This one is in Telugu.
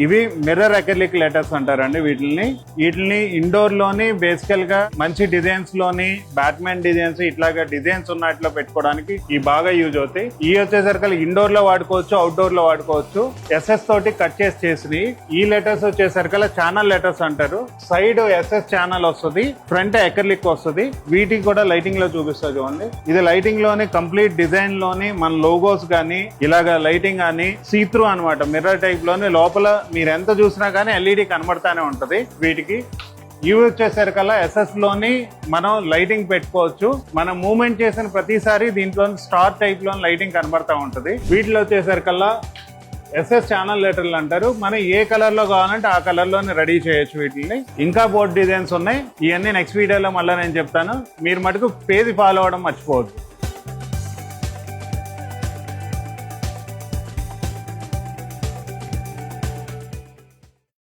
ఇవి మిర్రర్ అక్రిలిక్ లెటర్స్ అంటారండి. వీటిని ఇండోర్ లోని బేసికల్ గా మంచి డిజైన్స్ లోని బ్యాట్మెన్ డిజైన్స్ ఇట్లాగా డిజైన్స్ ఉన్నట్లో పెట్టుకోవడానికి ఈ బాగా యూజ్ అవుతాయి. ఈ వచ్చేసరికి ఇండోర్ లో వాడుకోవచ్చు, అవుట్డోర్ లో వాడుకోవచ్చు. ఎస్ఎస్ తోటి కట్ చేసి ఈ లెటర్స్ వచ్చేసరికి ఛానల్ లెటర్స్ అంటారు. సైడ్ ఎస్ఎస్ ఛానల్ వస్తుంది, ఫ్రంట్ అక్రిలిక్ వస్తుంది. వీటికి కూడా లైటింగ్ లో చూపిస్తా చూడండి. ఇది లైటింగ్ లోని కంప్లీట్ డిజైన్ లోని మన లోగోస్ గానీ ఇలాగా లైటింగ్ గానీ సీత్రూ అనమాట. మిర్రర్ టైప్ లోని లోపల మీరు ఎంత చూసినా కానీ ఎల్ఈడి కనబడతానే ఉంటది. వీటికి ఇవి వచ్చేసరికల్లా ఎస్ఎస్ లోని మనం లైటింగ్ పెట్టుకోవచ్చు. మనం మూవ్మెంట్ చేసిన ప్రతిసారి దీంట్లో స్టార్ టైప్ లో లైటింగ్ కనబడతా ఉంటది. వీటిలో వచ్చేసరికల్లా ఎస్ఎస్ ఛానల్ లెటర్లు అంటారు. మనం ఏ కలర్ లో కావాలంటే ఆ కలర్ లోనే రెడీ చేయొచ్చు. వీటిని ఇంకా బోర్డ్ డిజైన్స్ ఉన్నాయి. ఇవన్నీ నెక్స్ట్ వీడియోలో మళ్ళీ నేను చెప్తాను. మీరు మటుకు పేజ్ ఫాలో అవ్వడం మర్చిపోవద్దు.